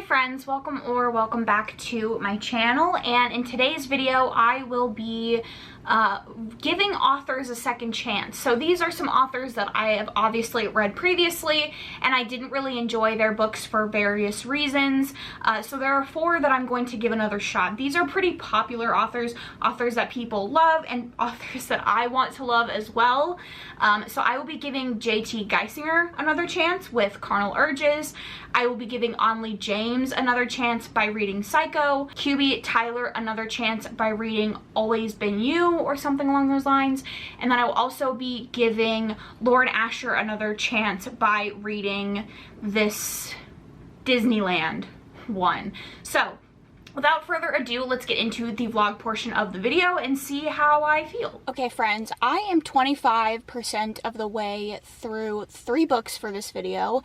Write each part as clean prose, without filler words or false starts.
friends, welcome back to my channel, and in today's video I will be giving authors a second chance. So these are some authors that I have obviously read previously and I didn't really enjoy their books for various reasons. So there are 4 that I'm going to give another shot. These are pretty popular authors that people love and authors that I want to love as well. So I will be giving J.T. Geisinger another chance with Carnal Urges. I will be giving Onley James another chance by reading Psycho. QB Tyler another chance by reading Always Been You or something along those lines. And then I will also be giving Lauren Asher another chance by reading this Disneyland one. So without further ado, let's get into the vlog portion of the video and see how I feel. Okay friends, I am 25% of the way through 3 books for this video,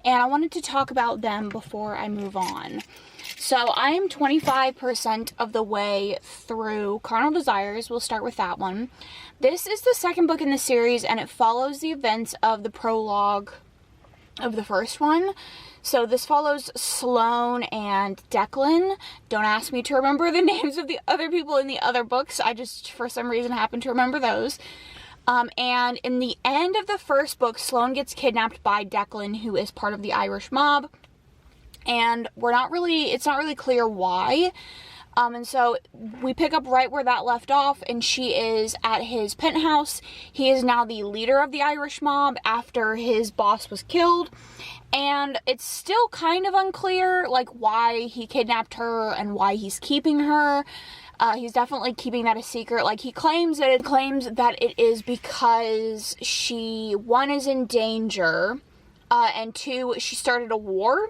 and I wanted to talk about them before I move on. So I am 25% of the way through Carnal Desires. We'll start with that one. This is the second book in the series and it follows the events of the prologue of the first one. So this follows Sloane and Declan. Don't ask me to remember the names of the other people in the other books. I just, for some reason, happen to remember those. And in the end of the first book, Sloane gets kidnapped by Declan, who is part of the Irish mob. And it's not really clear why. And so we pick up right where that left off, and she is at his penthouse. He is now the leader of the Irish mob after his boss was killed. And it's still kind of unclear, like, why he kidnapped her and why he's keeping her. He's definitely keeping that a secret. Like, he claims that it is because she, 1, is in danger, and 2, she started a war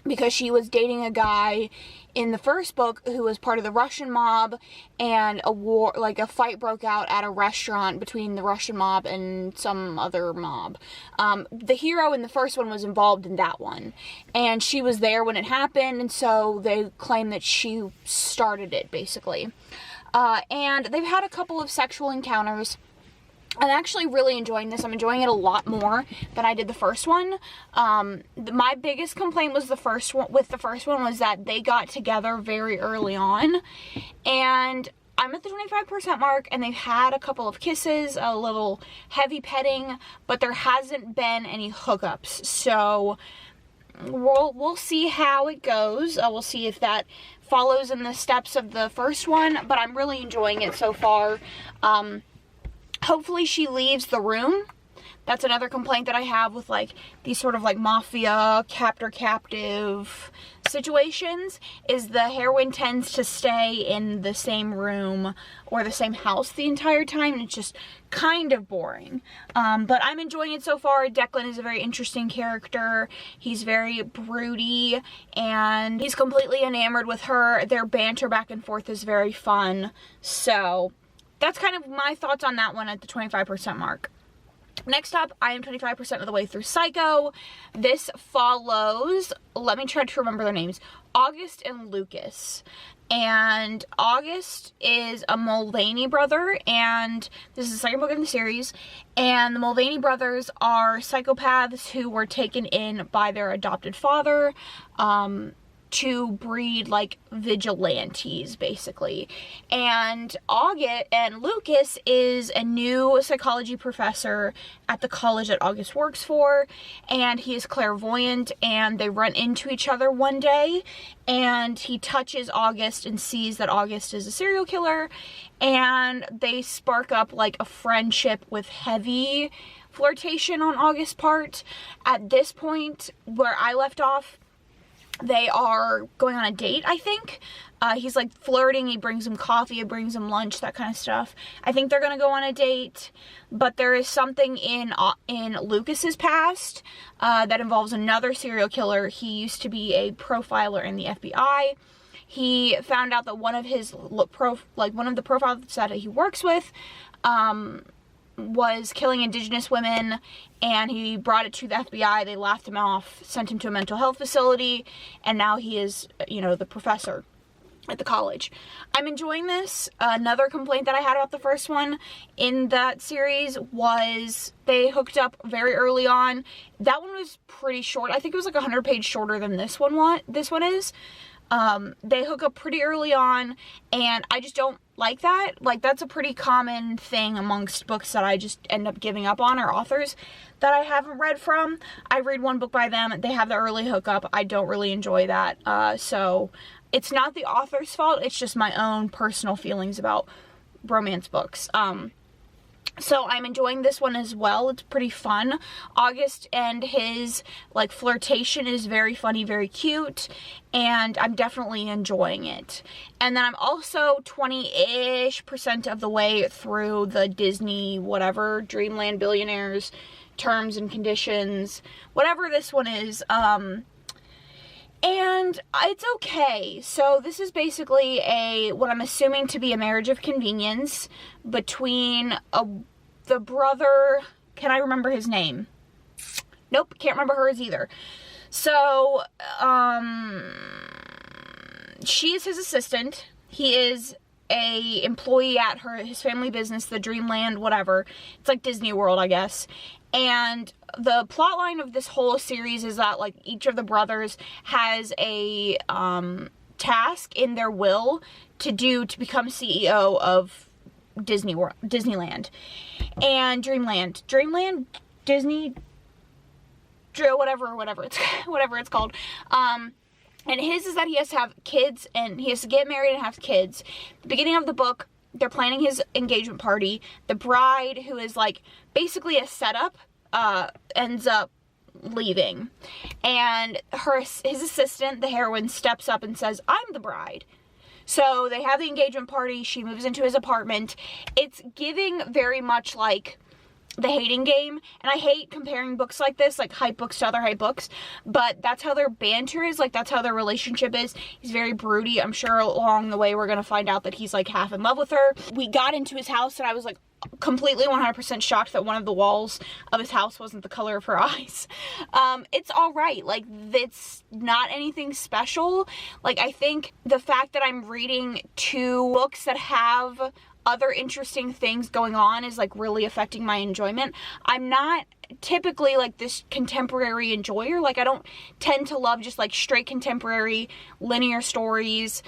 because she was dating a guy in the first book who was part of the Russian mob, and a fight broke out at a restaurant between the Russian mob and some other mob. The hero in the first one was involved in that one, and she was there when it happened, and so they claim that she started it, basically. And they've had a couple of sexual encounters. I'm actually really enjoying this. I'm enjoying it a lot more than I did the first one. My biggest complaint was the first one was that they got together very early on, and I'm at the 25% mark, and they've had a couple of kisses, a little heavy petting, but there hasn't been any hookups. So we'll see how it goes. We'll see if that follows in the steps of the first one, but I'm really enjoying it so far. Hopefully she leaves the room. That's another complaint that I have with, like, these sort of, like, mafia, captor-captive situations, is the heroine tends to stay in the same room or the same house the entire time, and it's just kind of boring. But I'm enjoying it so far. Declan is a very interesting character. He's very broody, and he's completely enamored with her. Their banter back and forth is very fun. So that's kind of my thoughts on that one at the 25% mark. Next up, I am 25% of the way through Psycho. This follows, let me try to remember their names, August and Lucas. And August is a Mulvaney brother, and this is the second book in the series. And the Mulvaney brothers are psychopaths who were taken in by their adopted father, to breed, like, vigilantes, basically. And Lucas is a new psychology professor at the college that August works for, and he is clairvoyant, and they run into each other one day, and he touches August and sees that August is a serial killer, and they spark up, like, a friendship with heavy flirtation on August's part. At this point, where I left off, they are going on a date, I think. He's, like, flirting, he brings him coffee, he brings him lunch, that kind of stuff. I think they're gonna go on a date, but there is something in Lucas's past that involves another serial killer. He used to be a profiler in the FBI. He found out that one of the profiles that he works with was killing Indigenous women, and he brought it to the FBI. They laughed him off, sent him to a mental health facility, and now he is, you know, the professor. at the college. I'm enjoying this. Another complaint that I had about the first one in that series was they hooked up very early on. That one was pretty short. I think it was like 100 pages shorter than this one is. They hook up pretty early on, and I just don't like that. Like, that's a pretty common thing amongst books that I just end up giving up on, or authors that I haven't read from. I read one book by them, they have the early hookup. I don't really enjoy that. So it's not the author's fault, it's just my own personal feelings about romance books. So I'm enjoying this one as well. It's pretty fun. August and his, like, flirtation is very funny, very cute, and I'm definitely enjoying it. And then I'm also 20-ish% of the way through the Disney whatever, Dreamland Billionaires Terms and Conditions, whatever this one is. And it's okay. So this is basically what I'm assuming to be a marriage of convenience between the brother, can I remember his name? Nope, can't remember hers either. So, she is his assistant. He is a employee at his family business, the Dreamland whatever. It's like Disney World, I guess. And the plot line of this whole series is that, like, each of the brothers has a task in their will to become CEO of Disneyland and Dreamland, Disney, whatever it's called. And his is that he has to have kids, and he has to get married and have kids. The beginning of the book, they're planning his engagement party. The bride, who is like basically a setup, ends up leaving, and his assistant, the heroine, steps up and says, "I'm the bride." So they have the engagement party. She moves into his apartment. It's giving very much like The Hating Game, and I hate comparing books like this, like hype books to other hype books, but that's how their banter is, like that's how their relationship is. He's very broody. I'm sure along the way we're gonna find out that he's like half in love with her. We got into his house and I was like completely 100% shocked that one of the walls of his house wasn't the color of her eyes. It's alright, like it's not anything special. Like, I think the fact that I'm reading two books that have other interesting things going on is like really affecting my enjoyment. I'm not typically like this contemporary enjoyer. Like, I don't tend to love just like straight contemporary linear stories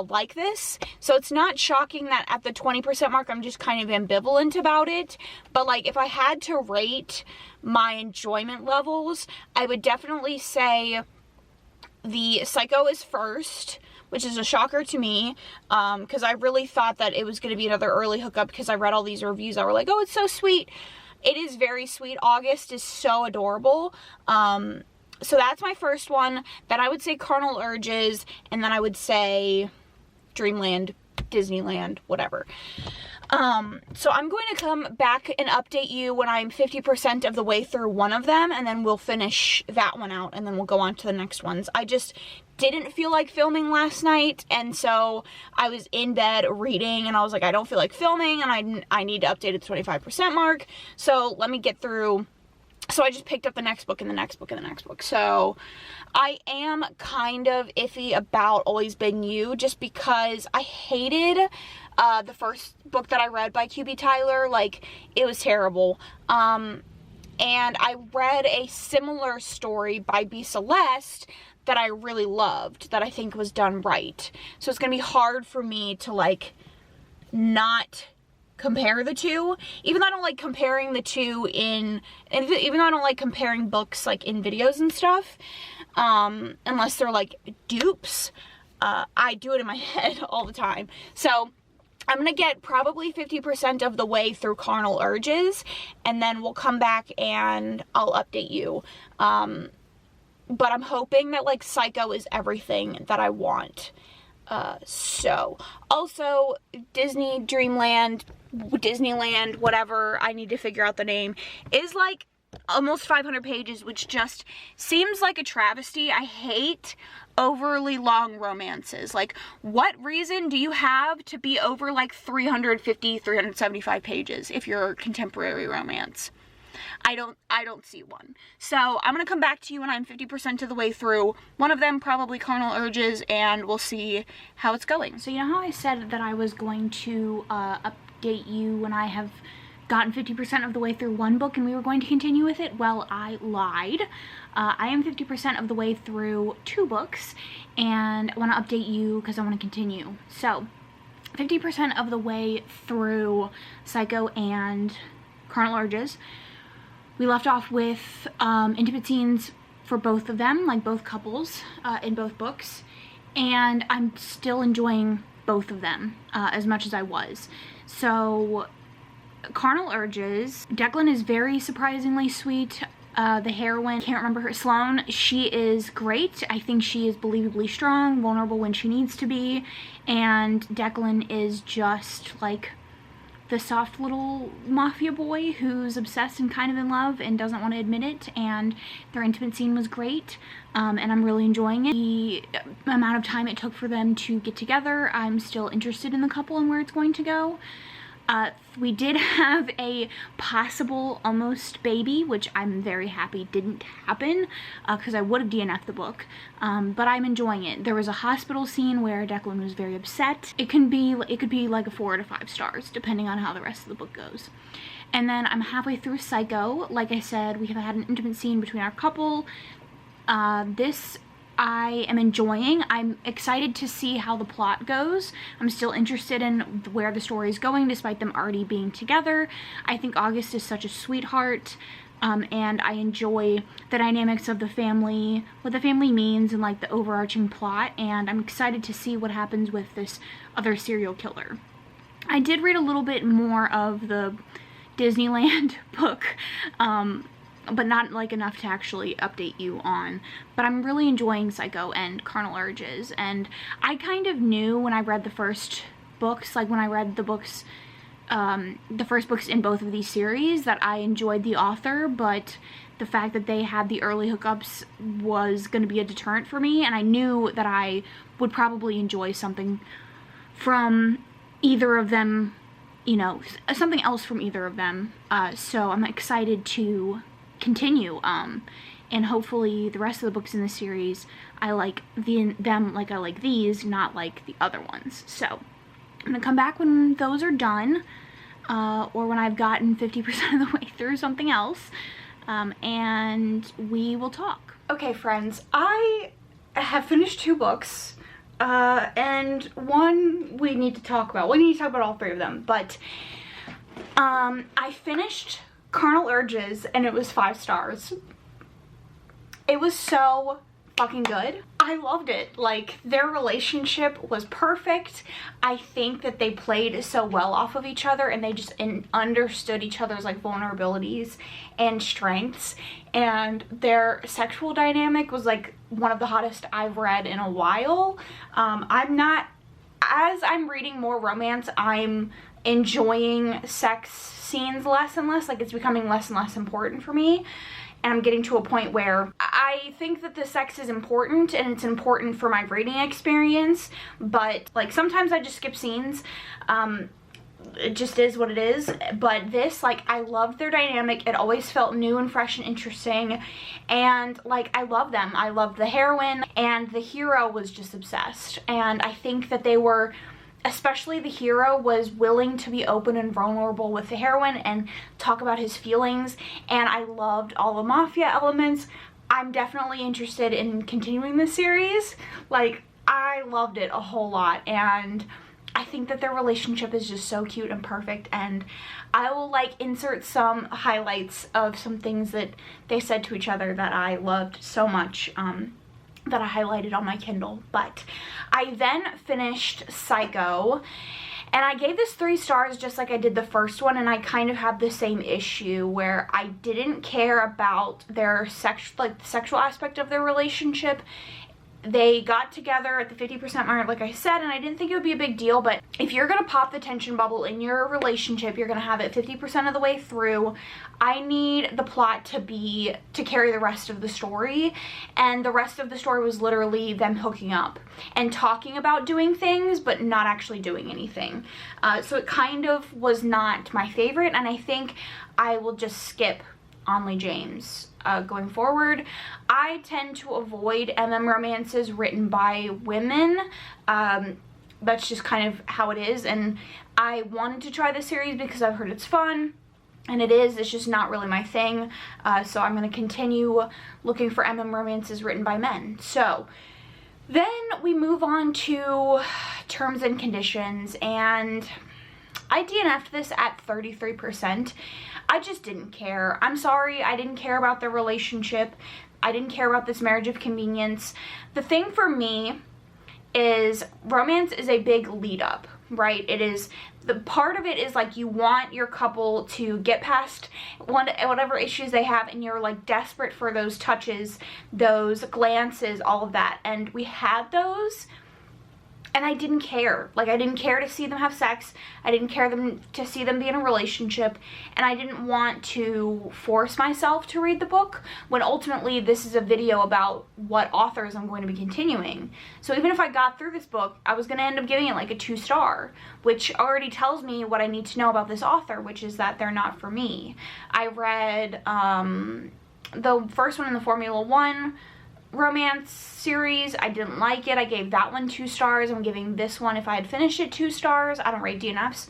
like this. So it's not shocking that at the 20% mark I'm just kind of ambivalent about it. But like, if I had to rate my enjoyment levels, I would definitely say the Psycho is first, which is a shocker to me, because I really thought that it was going to be another early hookup, because I read all these reviews that were like, oh, it's so sweet. It is very sweet. August is so adorable. So that's my first one. Then I would say Carnal Urges, and then I would say Dreamland, Disneyland, whatever. So I'm going to come back and update you when I'm 50% of the way through one of them, and then we'll finish that one out, and then we'll go on to the next ones. I just didn't feel like filming last night, and so I was in bed reading, and I was like, I don't feel like filming, and I need to update at the 25% mark, so let me get through. So I just picked up the next book and the next book and the next book. So I am kind of iffy about Always Been You, just because I hated the first book that I read by QB Tyler. Like, it was terrible. And I read a similar story by B. Celeste that I really loved, that I think was done right. So it's gonna be hard for me to like not compare the two, even though I don't like comparing the two even though I don't like comparing books like in videos and stuff, unless they're like dupes. I do it in my head all the time. So I'm gonna get probably 50% of the way through Carnal Urges, and then we'll come back and I'll update you. But I'm hoping that like Psycho is everything that I want. So also Disneyland, whatever, I need to figure out the name, is like almost 500 pages, which just seems like a travesty. I hate overly long romances. Like, what reason do you have to be over like 350, 375 pages if you're a contemporary romance? I don't see one. So I'm gonna come back to you when I'm 50% of the way through one of them, probably Carnal Urges, and we'll see how it's going. So you know how I said that I was going to update you when I have gotten 50% of the way through one book and we were going to continue with it? Well, I lied. I am 50% of the way through 2 books, and I want to update you because I want to continue. So 50% of the way through Psycho and Carnal Urges. We left off with intimate scenes for both of them, like both couples in both books, and I'm still enjoying both of them as much as I was. So Carnal Urges, Declan is very surprisingly sweet. The heroine, can't remember her, Sloane, she is great. I think she is believably strong, vulnerable when she needs to be, and Declan is just like the soft little mafia boy who's obsessed and kind of in love and doesn't want to admit it, and their intimate scene was great, and I'm really enjoying it. The amount of time it took for them to get together, I'm still interested in the couple and where it's going to go. We did have a possible almost baby, which I'm very happy didn't happen, because I would have DNF'd the book, but I'm enjoying it. There was a hospital scene where Declan was very upset. It could be like a 4 to 5 stars, depending on how the rest of the book goes. And then I'm halfway through Psycho. Like I said, we have had an intimate scene between our couple. This I am enjoying. I'm excited to see how the plot goes. I'm still interested in where the story is going, despite them already being together. I think August is such a sweetheart, and I enjoy the dynamics of the family, what the family means, and like the overarching plot, and I'm excited to see what happens with this other serial killer. I did read a little bit more of the Disneyland book, but not like enough to actually update you on. But I'm really enjoying Psycho and Carnal Urges, and I kind of knew when I read the first books, like when I read the books, the first books in both of these series, that I enjoyed the author, but the fact that they had the early hookups was going to be a deterrent for me, and I knew that I would probably enjoy something from either of them, you know, something else from either of them, so I'm excited to continue, and hopefully the rest of the books in the series I like them like I like these, not like the other ones. So I'm gonna come back when those are done, or when I've gotten 50% of the way through something else, and we will talk. Okay friends, I have finished 2 books, and one we need to talk about. We need to talk about all 3 of them, but I finished Carnal Urges and it was 5 stars. It was so fucking good. I loved it. Like, their relationship was perfect. I think that they played so well off of each other, and they just understood each other's like vulnerabilities and strengths, and their sexual dynamic was like one of the hottest I've read in a while. As I'm reading more romance, I'm enjoying sex scenes less and less. Like, it's becoming less and less important for me, and I'm getting to a point where I think that the sex is important, and it's important for my reading experience, but like sometimes I just skip scenes. It just is what it is. But this, like, I loved their dynamic. It always felt new and fresh and interesting, and like, I love them. I loved the heroine, and the hero was just obsessed, and I think that they were, especially the hero, was willing to be open and vulnerable with the heroine and talk about his feelings, and I loved all the mafia elements. I'm definitely interested in continuing this series. Like, I loved it a whole lot, and I think that their relationship is just so cute and perfect, and I will like insert some highlights of some things that they said to each other that I loved so much, that I highlighted on my Kindle. But I then finished Psycho, and I gave this 3 stars just like I did the first one, and I kind of had the same issue where I didn't care about their the sexual aspect of their relationship. They got together at the 50% mark, like I said, and I didn't think it would be a big deal, but if you're gonna pop the tension bubble in your relationship, you're gonna have it 50% of the way through. I need the plot to carry the rest of the story, and the rest of the story was literally them hooking up and talking about doing things, but not actually doing anything. So it kind of was not my favorite, and I think I will just skip Onley James going forward. I tend to avoid romances written by women. That's just kind of how it is, and I wanted to try this series because I've heard it's fun, and it's just not really my thing. So I'm going to continue looking for romances written by men. So then we move on to terms and conditions, and I DNF'd this at 33%. I just didn't care. I'm sorry, I didn't care about their relationship. I didn't care about this marriage of convenience. The thing for me is romance is a big lead up, right? It is, the part of it is like you want your couple to get past whatever issues they have, and you're like desperate for those touches, those glances, all of that. And we had those, and I didn't care. Like, I didn't care to see them have sex. I didn't care to see them be in a relationship. And I didn't want to force myself to read the book, when ultimately this is a video about what authors I'm going to be continuing. So even if I got through this book, I was going to end up giving it like a 2-star, which already tells me what I need to know about this author, which is that they're not for me. I read the first one in the Formula 1 romance series. I didn't like it. I gave that one 2 stars. I'm giving this one, if I had finished it, 2 stars. I don't rate DNFs.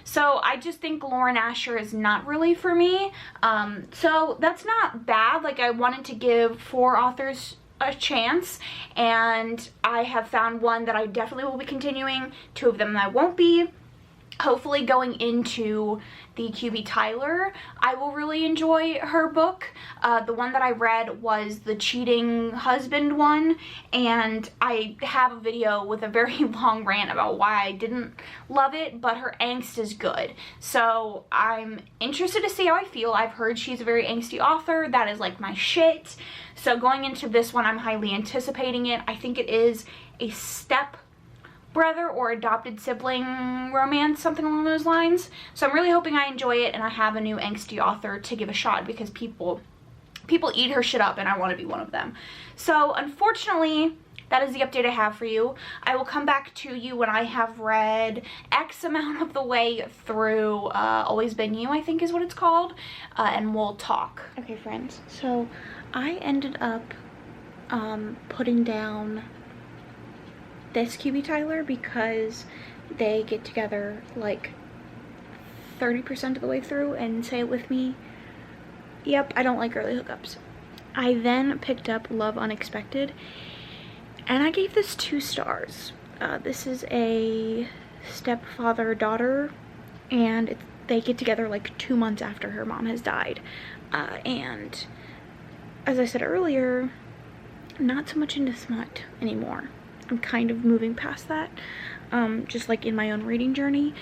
So I just think Lauren Asher is not really for me. So that's not bad. Like, I wanted to give 4 authors a chance, and I have found one that I definitely will be continuing, 2 of them that I won't be. Hopefully going into the QB Tyler, I will really enjoy her book. The one that I read was the cheating husband one, and I have a video with a very long rant about why I didn't love it, but her angst is good. So I'm interested to see how I feel. I've heard she's a very angsty author. That is like my shit. So going into this one, I'm highly anticipating it. I think it is a step brother or adopted sibling romance, something along those lines. So I'm really hoping I enjoy it, and I have a new angsty author to give a shot, because people eat her shit up, and I want to be one of them. So unfortunately, that is the update I have for you. I will come back to you when I have read X amount of the way through Always Been You, I think is what it's called, and we'll talk. Okay, friends, so I ended up putting down this QB Tyler because they get together like 30% of the way through, and say it with me, yep, I don't like early hookups. I then picked up Love Unexpected, and I gave this 2 stars. This is a stepfather-daughter, and they get together like 2 months after her mom has died. And as I said earlier, not so much into smut anymore. I'm kind of moving past that, just like in my own reading journey,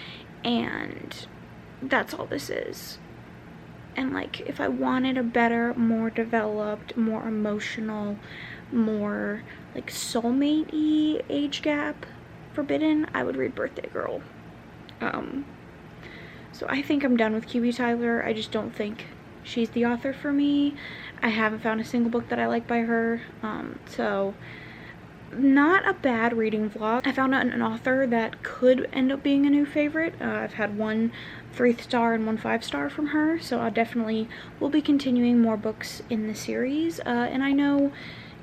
and that's all this is. And like, if I wanted a better, more developed, more emotional, more like soulmate-y age gap forbidden, I would read Birthday Girl. So I think I'm done with QB Tyler. I just don't think she's the author for me. I haven't found a single book that I like by her, so not a bad reading vlog. I found an author that could end up being a new favorite. I've had 1 3-star and 1 5-star from her, so I definitely will be continuing more books in the series, and I know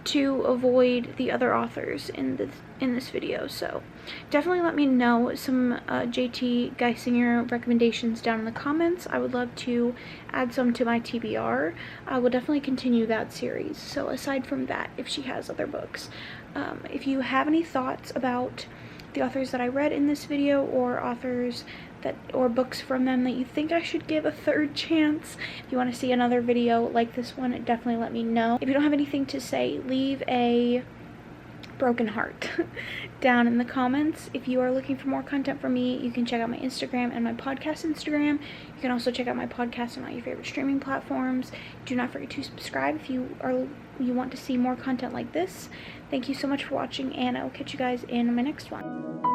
to avoid the other authors in this video. So definitely let me know some JT Geisinger recommendations down in the comments. I would love to add some to my TBR. I will definitely continue that series. So aside from that, if she has other books, if you have any thoughts about the authors that I read in this video, or authors or books from them that you think I should give a 3rd chance, if you want to see another video like this one, definitely let me know. If you don't have anything to say, leave a broken heart down in the comments. If you are looking for more content from me, you can check out my Instagram and my podcast Instagram. You can also check out my podcast on all your favorite streaming platforms. Do not forget to subscribe if you want to see more content like this. Thank you so much for watching, and I will catch you guys in my next one.